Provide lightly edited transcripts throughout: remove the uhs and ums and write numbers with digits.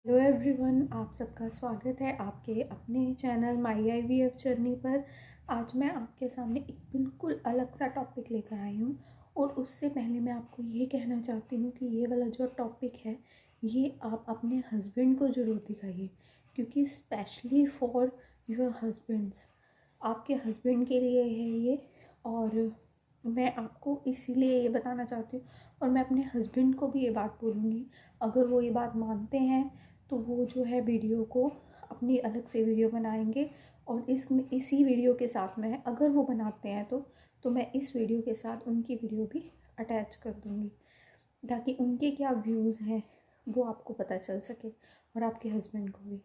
Hello everyone, आप सबका स्वागत है आपके अपने चैनल माई IVF जर्नी पर। आज मैं आपके सामने एक बिल्कुल अलग सा टॉपिक लेकर आई हूँ। और उससे पहले मैं आपको ये कहना चाहती हूँ कि ये वाला जो टॉपिक है ये आप अपने हस्बैंड को ज़रूर दिखाइए, क्योंकि स्पेशली फॉर योर हस्बैंड्स, आपके हस्बैंड के लिए है ये। और मैं आपको इसीलिए ये बताना चाहती हूँ, और मैं अपने हस्बैंड को भी ये बात बोलूँगी। अगर वो ये बात मानते हैं तो वो जो है वीडियो को अपनी अलग से वीडियो बनाएंगे, और इसी वीडियो के साथ में अगर वो बनाते हैं तो मैं इस वीडियो के साथ उनकी वीडियो भी अटैच कर दूँगी, ताकि उनके क्या व्यूज़ हैं वो आपको पता चल सके और आपके हस्बैंड को भी।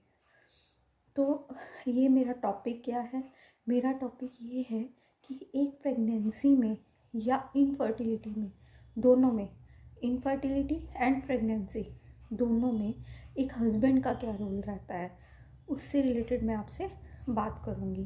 तो ये मेरा टॉपिक क्या है? मेरा टॉपिक ये है कि एक प्रेगनेंसी में या इनफर्टिलिटी में, दोनों में, इनफर्टिलिटी एंड प्रेगनेंसी दोनों में एक हस्बैंड का क्या रोल रहता है, उससे रिलेटेड मैं आपसे बात करूँगी।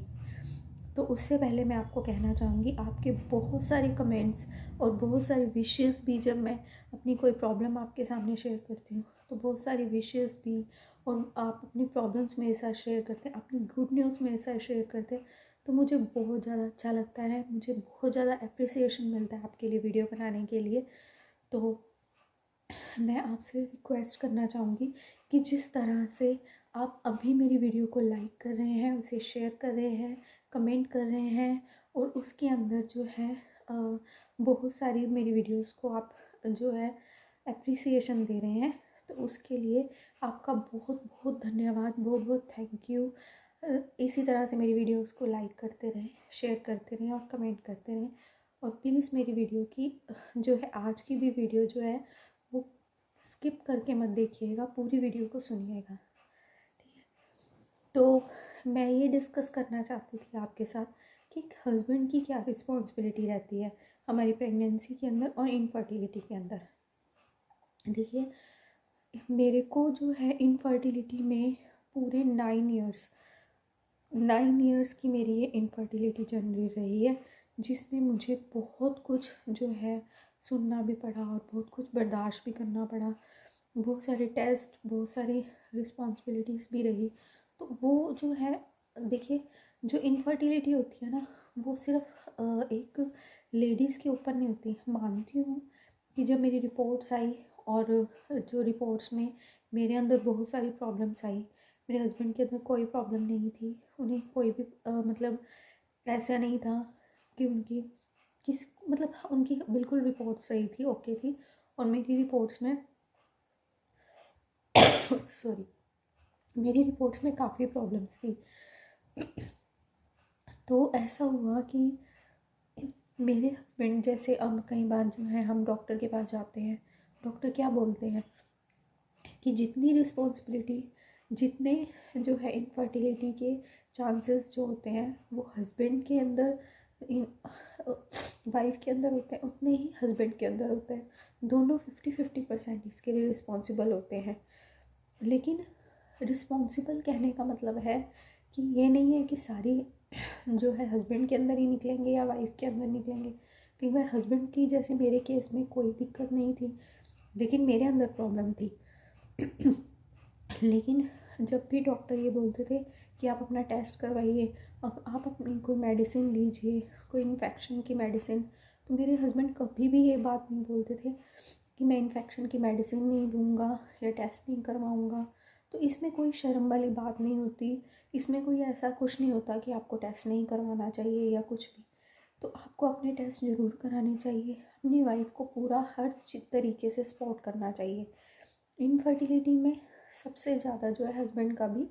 तो उससे पहले मैं आपको कहना चाहूँगी, आपके बहुत सारे कमेंट्स और बहुत सारी विशेस भी, जब मैं अपनी कोई प्रॉब्लम आपके सामने शेयर करती हूँ तो बहुत सारी विशेस भी, और आप अपनी प्रॉब्लम्स मेरे साथ शेयर करते हैं, अपनी गुड न्यूज़ मेरे साथ शेयर करते हैं, तो मुझे बहुत ज़्यादा अच्छा लगता है। मुझे बहुत ज़्यादा अप्रिसिएशन मिलता है आपके लिए वीडियो बनाने के लिए। तो मैं आपसे रिक्वेस्ट करना चाहूँगी कि जिस तरह से आप अभी मेरी वीडियो को लाइक कर रहे हैं, उसे शेयर कर रहे हैं, कमेंट कर रहे हैं, और उसके अंदर जो है बहुत सारी मेरी वीडियोस को आप जो है एप्रिसिएशन दे रहे हैं, तो उसके लिए आपका बहुत बहुत धन्यवाद, बहुत बहुत थैंक यू। इसी तरह से मेरी वीडियोस को लाइक करते रहें, शेयर करते रहें और कमेंट करते रहें। और प्लीज़ मेरी वीडियो की जो है, आज की भी वीडियो जो है वो स्किप करके मत देखिएगा, पूरी वीडियो को सुनिएगा, ठीक है? तो मैं ये डिस्कस करना चाहती थी आपके साथ कि एक हस्बैंड की क्या रिस्पॉन्सिबिलिटी रहती है हमारी प्रेगनेंसी के अंदर और इनफर्टिलिटी के अंदर। देखिए, मेरे को जो है इनफर्टिलिटी में पूरे 9 ईयर्स की मेरी ये इनफर्टिलिटी जर्नी रही है, जिसमें मुझे बहुत कुछ जो है सुनना भी पड़ा और बहुत कुछ बर्दाश्त भी करना पड़ा। बहुत सारे टेस्ट, बहुत सारी रिस्पॉन्सिबिलिटीज़ भी रही। तो वो जो है, देखिए, जो इनफर्टिलिटी होती है ना, वो सिर्फ एक लेडीज़ के ऊपर नहीं होती। मानती हूँ कि जब मेरी रिपोर्ट्स आई, और जो रिपोर्ट्स में मेरे अंदर बहुत सारी प्रॉब्लम्स आई, मेरे हस्बैंड के अंदर कोई प्रॉब्लम नहीं थी। उन्हें कोई भी मतलब ऐसा नहीं था कि उनकी बिल्कुल रिपोर्ट सही थी, ओके थी। और मेरी रिपोर्ट्स में सॉरी, मेरी रिपोर्ट्स में काफ़ी प्रॉब्लम्स थी। तो ऐसा हुआ कि मेरे हस्बैंड, जैसे अब कई बार जो है हम डॉक्टर के पास जाते हैं, डॉक्टर क्या बोलते हैं कि जितनी रिस्पॉन्सिबिलिटी, जितने जो है इनफर्टिलिटी के चांसेस जो होते हैं वो हस्बैंड के अंदर, वाइफ के अंदर होते हैं, उतने ही हस्बैंड के अंदर होते हैं। दोनों 50-50% इसके लिए रिस्पॉन्सिबल होते हैं। लेकिन रिस्पॉन्सिबल कहने का मतलब है कि ये नहीं है कि सारी जो है हस्बैंड के अंदर ही निकलेंगे या वाइफ के अंदर निकलेंगे। कई बार हस्बैंड की, जैसे मेरे केस में, कोई दिक्कत नहीं थी, लेकिन मेरे अंदर प्रॉब्लम थी। लेकिन जब भी डॉक्टर ये बोलते थे कि आप अपना टेस्ट करवाइए, अब आप अपनी कोई मेडिसिन लीजिए, कोई इन्फेक्शन की मेडिसिन, तो मेरे हस्बैंड कभी भी ये बात नहीं बोलते थे कि मैं इन्फेक्शन की मेडिसिन नहीं लूँगा या टेस्ट नहीं करवाऊँगा। तो इसमें कोई शर्म वाली बात नहीं होती, इसमें कोई ऐसा कुछ नहीं होता कि आपको टेस्ट नहीं करवाना चाहिए या कुछ भी। तो आपको अपने टेस्ट ज़रूर कराने चाहिए, अपनी वाइफ को पूरा हर तरीके से सपोर्ट करना चाहिए। इनफर्टिलिटी में सबसे ज़्यादा जो है हस्बैंड का भी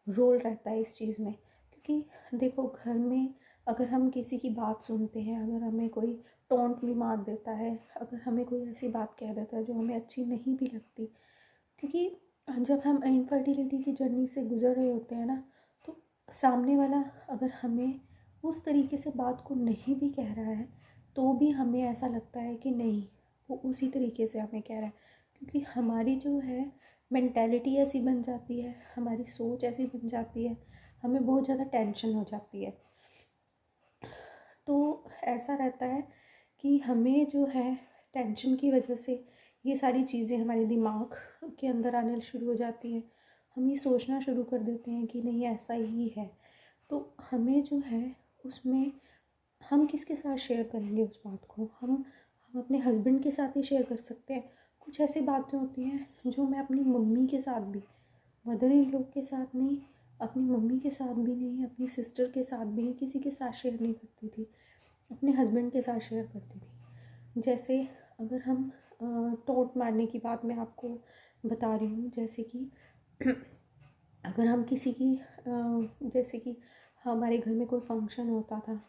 रोल रहता है इस चीज़ में, क्योंकि देखो, घर में अगर हम किसी की बात सुनते हैं, अगर हमें कोई टोंट भी मार देता है, अगर हमें कोई ऐसी बात कह देता है जो हमें अच्छी नहीं भी लगती, क्योंकि जब हम इनफर्टिलिटी की जर्नी से गुजर रहे होते हैं ना, तो सामने वाला अगर हमें उस तरीके से बात को नहीं भी कह रहा है, तो भी हमें ऐसा लगता है कि नहीं, वो उसी तरीके से हमें कह रहा है, क्योंकि हमारी जो है मेंटालिटी ऐसी बन जाती है, हमारी सोच ऐसी बन जाती है, हमें बहुत ज़्यादा टेंशन हो जाती है। तो ऐसा रहता है कि हमें जो है टेंशन की वजह से ये सारी चीज़ें हमारे दिमाग के अंदर आने शुरू हो जाती हैं। हम ये सोचना शुरू कर देते हैं कि नहीं ऐसा ही है। तो हमें जो है उसमें हम किसके साथ शेयर करेंगे उस बात को? हम अपने हस्बैंड के साथ ही शेयर कर सकते हैं। कुछ ऐसी बातें होती हैं जो मैं अपनी मम्मी के साथ भी, मदर इन लॉ के साथ नहीं, अपनी मम्मी के साथ भी नहीं, अपनी सिस्टर के साथ भी नहीं, किसी के साथ शेयर नहीं करती थी, अपने हस्बैंड के साथ शेयर करती थी। जैसे अगर हम टोंट मारने की बात मैं आपको बता रही हूँ, जैसे कि अगर हम किसी की जैसे कि हमारे घर में कोई फंक्शन होता था,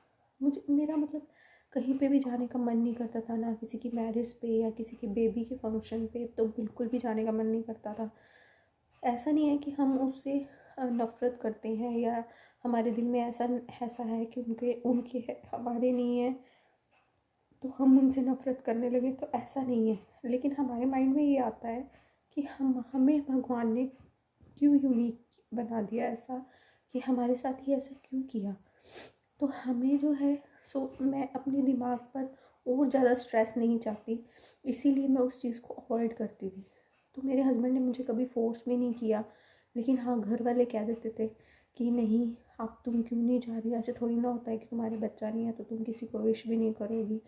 मेरा मतलब कहीं पे भी जाने का मन नहीं करता था, ना किसी की मैरिज पे या किसी के बेबी के फंक्शन पे, तो बिल्कुल भी जाने का मन नहीं करता था। ऐसा नहीं है कि हम उससे नफ़रत करते हैं या हमारे दिल में ऐसा ऐसा है कि उनके उनके है हमारे नहीं है तो हम उनसे नफ़रत करने लगे, तो ऐसा नहीं है। लेकिन हमारे माइंड में ये आता है कि हमें भगवान ने क्यों यूनिक बना दिया, ऐसा कि हमारे साथ ही ऐसा क्यों किया। तो हमें जो है मैं अपने दिमाग पर और ज़्यादा स्ट्रेस नहीं चाहती, इसीलिए मैं उस चीज़ को अवॉइड करती थी। तो मेरे हस्बैंड ने मुझे कभी फ़ोर्स भी नहीं किया, लेकिन हाँ घर वाले कह देते थे कि नहीं आप तुम क्यों नहीं जा रही, ऐसे थोड़ी ना होता है कि तुम्हारे बच्चा नहीं है तो तुम किसी को विश भी नहीं करोगी,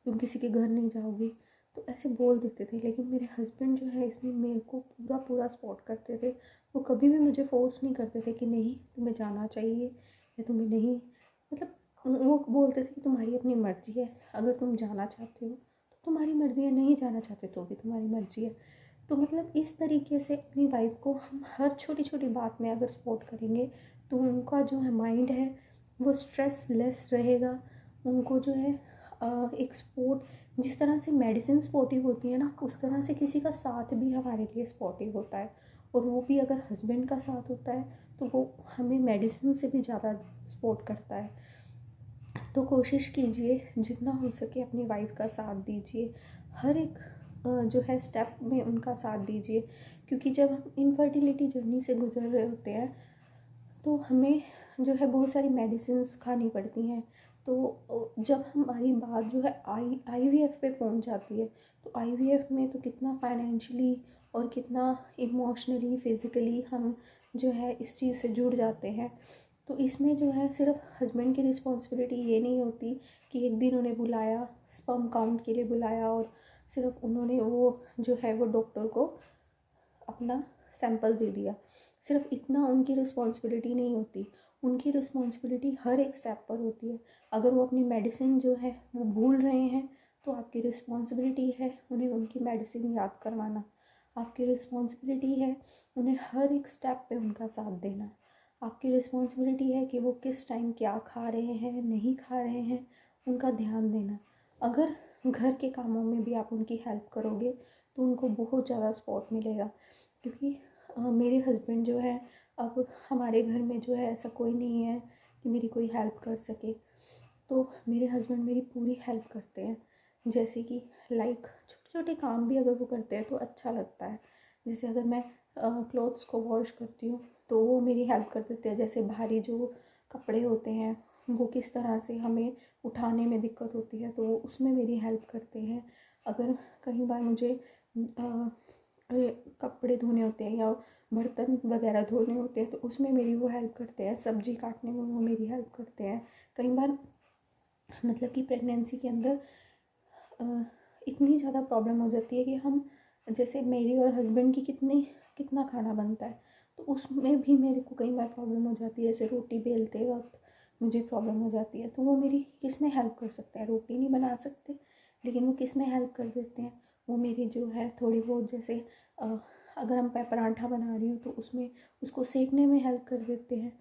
तुम किसी के घर नहीं जाओगी, तो ऐसे बोल देते थे। लेकिन मेरे हस्बैंड जो है इसमें मेरे को पूरा पूरा सपोर्ट करते थे। वो कभी भी मुझे फ़ोर्स नहीं करते थे कि नहीं तुम्हें जाना चाहिए या तुम्हें नहीं, मतलब वो बोलते थे कि तुम्हारी अपनी मर्ज़ी है, अगर तुम जाना चाहते हो तो तुम्हारी मर्ज़ी है, नहीं जाना चाहते तो भी तुम्हारी मर्ज़ी है। तो मतलब इस तरीके से अपनी वाइफ को हम हर छोटी छोटी बात में अगर सपोर्ट करेंगे तो उनका जो है माइंड है वो स्ट्रेस लेस रहेगा। उनको जो है एक सपोर्ट, जिस तरह से मेडिसिन सपोर्टिव होती है ना, उस तरह से किसी का साथ भी हमारे लिए सपोर्टिव होता है। और वो भी अगर हस्बैंड का साथ होता है तो वो हमें मेडिसिन से भी ज़्यादा सपोर्ट करता है। तो कोशिश कीजिए जितना हो सके अपनी वाइफ का साथ दीजिए, हर एक जो है स्टेप में उनका साथ दीजिए। क्योंकि जब हम इनफर्टिलिटी जर्नी से गुजर रहे होते हैं तो हमें जो है बहुत सारी मेडिसिन्स खानी पड़ती हैं। तो जब हमारी बात जो है आईवीएफ पे पहुंच जाती है, तो आईवीएफ में तो कितना फाइनेंशियली और कितना इमोशनली फिज़िकली हम जो है इस चीज़ से जुड़ जाते हैं। तो इसमें जो है सिर्फ हस्बैंड की रिस्पॉन्सिबिलिटी ये नहीं होती कि एक दिन उन्हें बुलाया, स्पर्म काउंट के लिए बुलाया और सिर्फ उन्होंने वो जो है वो डॉक्टर को अपना सैंपल दे दिया, सिर्फ इतना उनकी रिस्पॉन्सिबिलिटी नहीं होती। उनकी रिस्पॉन्सिबिलिटी हर एक स्टेप पर होती है। अगर वो अपनी मेडिसिन जो है वो भूल रहे हैं तो आपकी रिस्पॉन्सिबिलिटी है उन्हें उनकी मेडिसिन याद करवाना। आपकी रिस्पॉन्सिबिलिटी है उन्हें हर एक स्टेप पे उनका साथ देना। आपकी रिस्पॉन्सिबिलिटी है कि वो किस टाइम क्या खा रहे हैं नहीं खा रहे हैं, उनका ध्यान देना। अगर घर के कामों में भी आप उनकी हेल्प करोगे तो उनको बहुत ज़्यादा सपोर्ट मिलेगा। क्योंकि मेरे हस्बैंड जो है, अब हमारे घर में जो है ऐसा कोई नहीं है कि मेरी कोई हेल्प कर सके, तो मेरे हस्बैंड मेरी पूरी हेल्प करते हैं। जैसे कि लाइक छोटे छोटे काम भी अगर वो करते हैं तो अच्छा लगता है। जैसे अगर मैं क्लोथ्स को वॉश करती हूँ तो वो मेरी हेल्प कर देते हैं। जैसे भारी जो कपड़े होते हैं वो किस तरह से हमें उठाने में दिक्कत होती है तो वो उसमें मेरी हेल्प करते हैं। अगर कई बार मुझे कपड़े धोने होते हैं या बर्तन वगैरह धोने होते हैं तो उसमें मेरी वो हेल्प करते हैं। सब्ज़ी काटने में वो मेरी हेल्प करते हैं। कई बार मतलब कि प्रेगनेंसी के अंदर इतनी ज़्यादा प्रॉब्लम हो जाती है कि हम, जैसे मेरी और हस्बैंड की कितना खाना बनता है तो उसमें भी मेरे को कई बार प्रॉब्लम हो जाती है। जैसे रोटी बेलते वक्त मुझे प्रॉब्लम हो जाती है तो वो मेरी किस में हेल्प कर सकते हैं, रोटी नहीं बना सकते लेकिन वो किस में हेल्प कर देते हैं, वो मेरी जो है थोड़ी बहुत, जैसे अगर हम पराठा बना रही हूँ तो उसमें उसको सेकने में हेल्प कर देते हैं।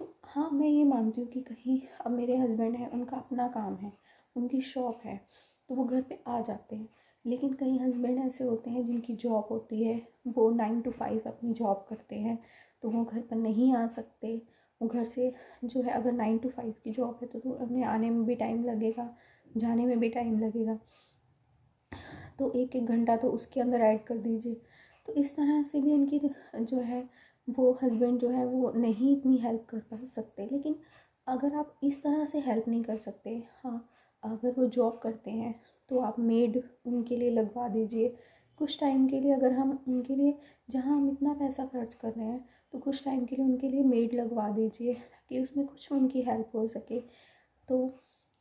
तो हाँ मैं ये मानती हूँ कि कहीं अब मेरे हस्बैंड हैं उनका अपना काम है, उनकी शॉप है तो वो घर पे आ जाते हैं। लेकिन कई हस्बैंड ऐसे होते हैं जिनकी जॉब होती है, वो 9 to 5 अपनी जॉब करते हैं तो वो घर पर नहीं आ सकते। वो घर से जो है अगर 9 to 5 की जॉब है तो उन्हें आने में भी टाइम लगेगा, जाने में भी टाइम लगेगा, तो एक एक घंटा तो उसके अंदर ऐड कर दीजिए। तो इस तरह से भी उनकी जो है वो हस्बैंड जो है वो नहीं इतनी हेल्प कर पा सकते। लेकिन अगर आप इस तरह से हेल्प नहीं कर सकते, हाँ अगर वो जॉब करते हैं तो आप मेड उनके लिए लगवा दीजिए कुछ टाइम के लिए अगर हम उनके लिए, जहाँ हम इतना पैसा खर्च कर रहे हैं, तो कुछ टाइम के लिए उनके लिए मेड लगवा दीजिए ताकि उसमें कुछ उनकी हेल्प हो सके। तो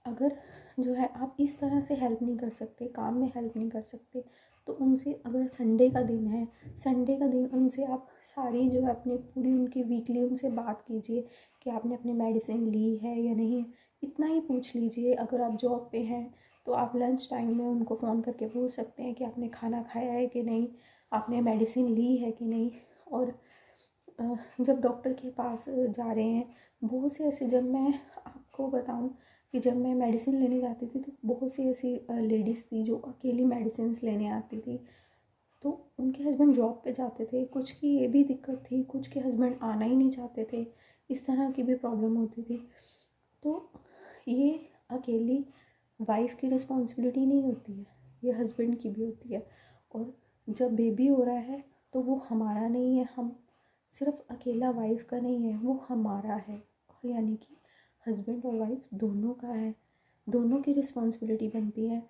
अगर जो है आप इस तरह से हेल्प नहीं कर सकते, काम में हेल्प नहीं कर सकते, तो उनसे अगर संडे का दिन है, संडे का दिन उनसे आप सारी जो है अपनी पूरी उनकी वीकली उनसे बात कीजिए कि आपने अपनी मेडिसिन ली है या नहीं, इतना ही पूछ लीजिए। अगर आप जॉब पे हैं तो आप लंच टाइम में उनको फ़ोन करके पूछ सकते हैं कि आपने खाना खाया है कि नहीं, आपने मेडिसिन ली है कि नहीं। और जब डॉक्टर के पास जा रहे हैं, बहुत से ऐसे, जब मैं आपको बताऊं कि जब मैं मेडिसिन लेने जाती थी तो बहुत सी ऐसी लेडीज़ थी जो अकेली मेडिसिन लेने आती थी। तो उनके हस्बैंड जॉब पे जाते थे, कुछ की ये भी दिक्कत थी, कुछ के हस्बैंड आना ही नहीं चाहते थे, इस तरह की भी प्रॉब्लम होती थी। तो ये अकेली वाइफ की रिस्पॉन्सिबिलिटी नहीं होती है, ये हस्बैंड की भी होती है। और जब बेबी हो रहा है तो वो हमारा नहीं है, हम सिर्फ अकेला वाइफ का नहीं है, वो हमारा है, यानी कि हस्बैंड और वाइफ दोनों का है, दोनों की रिस्पॉन्सिबिलिटी बनती है।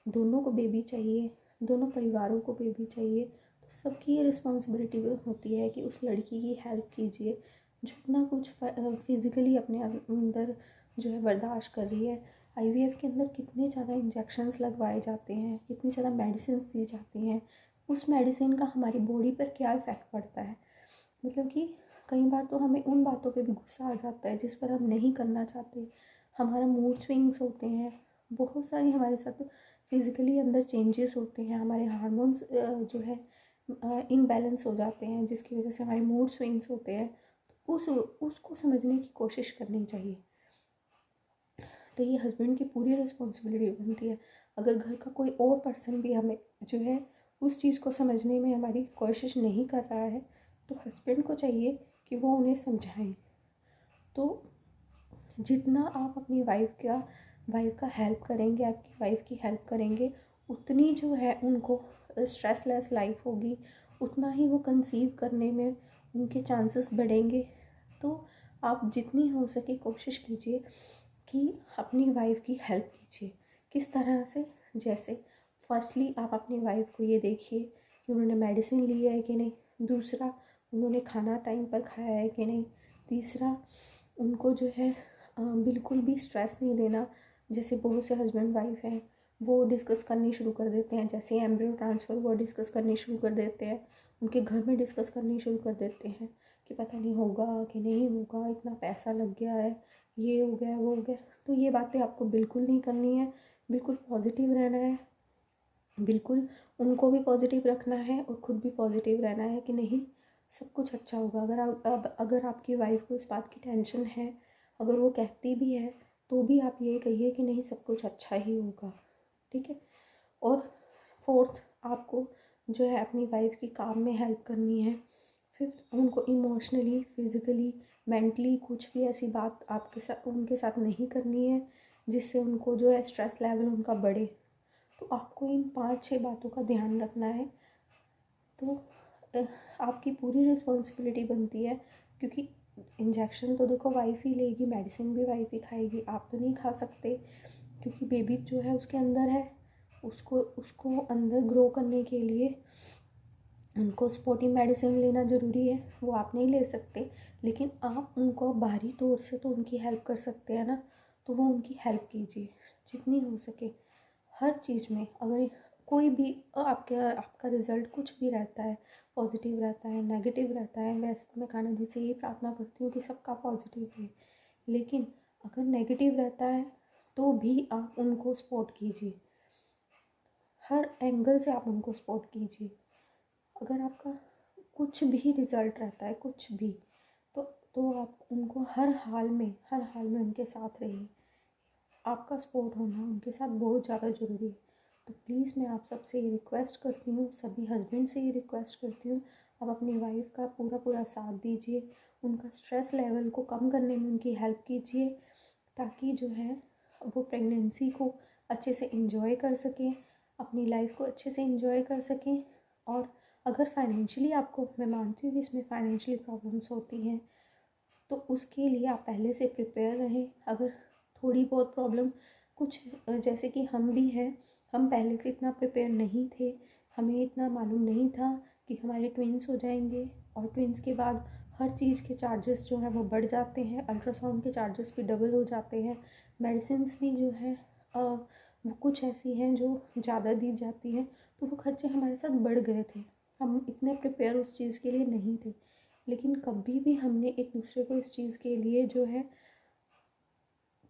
दोनों को बेबी चाहिए, दोनों परिवारों को बेबी चाहिए, तो सबकी ये रिस्पॉन्सिबिलिटी होती है कि उस लड़की की हेल्प कीजिए जो इतना कुछ फिज़िकली अपने अंदर जो है बर्दाश्त कर रही है। आईवीएफ के अंदर कितने ज़्यादा इंजेक्शन्स लगवाए जाते हैं, कितनी ज़्यादा मेडिसिन दी जाती हैं, उस मेडिसिन का हमारी बॉडी पर क्या इफ़ेक्ट पड़ता है। मतलब कि कई बार तो हमें उन बातों पे भी गुस्सा आ जाता है जिस पर हम नहीं करना चाहते, हमारा मूड स्विंग्स होते हैं, बहुत सारी हमारे साथ फिज़िकली अंदर चेंजेस होते हैं, हमारे हार्मोन्स जो है इनबैलेंस हो जाते हैं जिसकी वजह से हमारे मूड स्विंग्स होते हैं। उसको समझने की कोशिश करनी चाहिए। तो ये हस्बैंड की पूरी रिस्पॉन्सिबिलिटी बनती है। अगर घर का कोई और पर्सन भी हमें जो है उस चीज़ को समझने में हमारी कोशिश नहीं कर रहा है, तो हस्बैंड को चाहिए कि वो उन्हें समझाएं। तो जितना आप अपनी वाइफ का हेल्प करेंगे, आपकी वाइफ की हेल्प करेंगे, उतनी जो है उनको स्ट्रेसलेस लाइफ होगी, उतना ही वो कंसीव करने में उनके चांसेस बढ़ेंगे। तो आप जितनी हो सके कोशिश कीजिए कि अपनी वाइफ की हेल्प कीजिए। किस तरह से? जैसे फर्स्टली आप अपनी वाइफ को ये देखिए कि उन्होंने मेडिसिन ली है कि नहीं, दूसरा उन्होंने खाना टाइम पर खाया है कि नहीं, तीसरा उनको जो है बिल्कुल भी स्ट्रेस नहीं देना। जैसे बहुत से हस्बैंड वाइफ हैं, वो डिस्कस करनी शुरू कर देते हैं, जैसे एम्ब्रियो ट्रांसफ़र वो डिस्कस करनी शुरू कर देते हैं, उनके घर में डिस्कस करनी शुरू कर देते हैं कि पता नहीं होगा कि नहीं होगा, इतना पैसा लग गया है, ये हो गया वो हो गया। तो ये बातें आपको बिल्कुल नहीं करनी है, बिल्कुल पॉजिटिव रहना है, बिल्कुल उनको भी पॉजिटिव रखना है और ख़ुद भी पॉजिटिव रहना है कि नहीं सब कुछ अच्छा होगा। अगर आपकी वाइफ को इस बात की टेंशन है, अगर वो कहती भी है, तो भी आप ये कहिए कि नहीं सब कुछ अच्छा ही होगा, ठीक है। और फोर्थ, आपको जो है अपनी वाइफ की काम में हेल्प करनी है। फिफ्थ, उनको इमोशनली, फिज़िकली, मेंटली कुछ भी ऐसी बात आपके साथ उनके साथ नहीं करनी है जिससे उनको जो है स्ट्रेस लेवल उनका बढ़े। तो आपको इन 5-6 बातों का ध्यान रखना है। तो आपकी पूरी रिस्पॉन्सिबिलिटी बनती है, क्योंकि इंजेक्शन तो देखो वाइफ ही लेगी, मेडिसिन भी वाइफ ही खाएगी, आप तो नहीं खा सकते, क्योंकि बेबी जो है उसके अंदर है, उसको उसको अंदर ग्रो करने के लिए उनको सपोर्टिंग मेडिसिन लेना ज़रूरी है, वो आप नहीं ले सकते। लेकिन आप उनको बाहरी तौर से तो उनकी हेल्प कर सकते हैं ना, तो वो उनकी हेल्प कीजिए जितनी हो सके। हर चीज़ में अगर कोई भी आपका रिज़ल्ट कुछ भी रहता है, पॉजिटिव रहता है, नेगेटिव रहता है, वैसे तो मैं कान्हा जी से यही प्रार्थना करती हूँ कि सबका पॉजिटिव है, लेकिन अगर नेगेटिव रहता है तो भी आप उनको सपोर्ट कीजिए, हर एंगल से आप उनको सपोर्ट कीजिए। अगर आपका कुछ भी रिज़ल्ट रहता है, कुछ भी, तो आप उनको हर हाल में उनके साथ रहिए। आपका सपोर्ट होना उनके साथ बहुत ज़्यादा ज़रूरी है। तो प्लीज़ मैं आप सबसे ये रिक्वेस्ट करती हूँ, सभी हस्बैंड से ये रिक्वेस्ट करती हूँ, आप अपनी वाइफ का पूरा साथ दीजिए, उनका स्ट्रेस लेवल को कम करने में उनकी हेल्प कीजिए, ताकि जो है वो प्रेगनेंसी को अच्छे से इंजॉय कर सकें, अपनी लाइफ को अच्छे से इंजॉय कर सकें। और अगर फाइनेंशियली आपको, मैं मानती हूँ कि इसमें फाइनेंशियली प्रॉब्लम्स होती हैं, तो उसके लिए आप पहले से प्रिपेयर रहें। अगर थोड़ी बहुत प्रॉब्लम कुछ, जैसे कि हम भी हैं, हम पहले से इतना प्रिपेयर नहीं थे हमें इतना मालूम नहीं था कि हमारे ट्विन्स हो जाएंगे, और ट्विन्स के बाद हर चीज़ के चार्जेस जो हैं वो बढ़ जाते हैं, अल्ट्रासाउंड के चार्जेस भी डबल हो जाते हैं, मेडिसिन्स भी जो है वो कुछ ऐसी हैं जो ज़्यादा दी जाती हैं, तो वो खर्चे हमारे साथ बढ़ गए थे। हम इतने प्रिपेयर उस चीज़ के लिए नहीं थे, लेकिन कभी भी हमने एक दूसरे को इस चीज़ के लिए जो है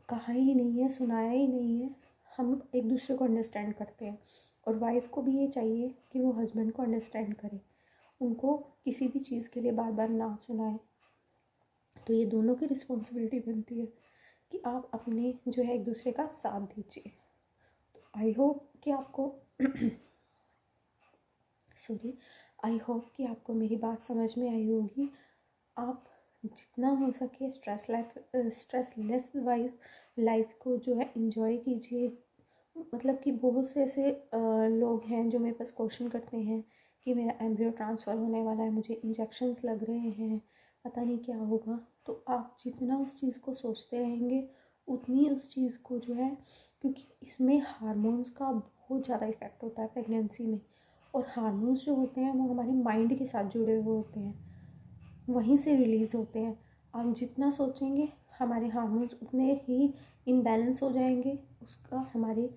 कहा ही नहीं है, सुनाया ही नहीं है। हम एक दूसरे को अंडरस्टैंड करते हैं, और वाइफ को भी ये चाहिए कि वो हस्बैंड को अंडरस्टैंड करे, उनको किसी भी चीज़ के लिए बार बार ना सुनाए। तो ये दोनों की रिस्पॉन्सिबिलिटी बनती है कि आप अपने जो है एक दूसरे का साथ दीजिए। तो आई होप कि आपको सॉरी आई होप कि आपको मेरी बात समझ में आई होगी। आप जितना हो सके स्ट्रेस लेस लाइफ को जो है इंजॉय कीजिए। मतलब कि बहुत से ऐसे लोग हैं जो मेरे पास क्वेश्चन करते हैं कि मेरा एम्ब्रियो ट्रांसफ़र होने वाला है, मुझे इंजेक्शन्स लग रहे हैं, पता नहीं क्या होगा। तो आप जितना उस चीज़ को सोचते रहेंगे उतनी उस चीज़ को जो है, क्योंकि इसमें हार्मोन्स का बहुत ज़्यादा इफ़ेक्ट होता है प्रेगनेंसी में, और हार्मोन्स जो होते हैं वो हमारे माइंड के साथ जुड़े हुए होते हैं, वहीं से रिलीज़ होते हैं। आप जितना सोचेंगे हमारे हार्मोन्स उतने ही इम्बैलेंस हो जाएंगे, उसका हमारे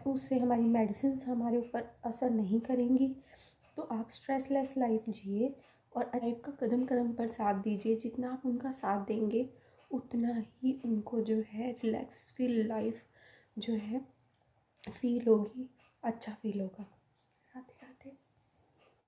उससे हमारी मेडिसिन्स हमारे ऊपर असर नहीं करेंगी। तो आप स्ट्रेसलेस लाइफ जिए और लाइफ का कदम कदम पर साथ दीजिए। जितना आप उनका साथ देंगे उतना ही उनको जो है रिलैक्स फील लाइफ जो है फील होगी, अच्छा फील होगा।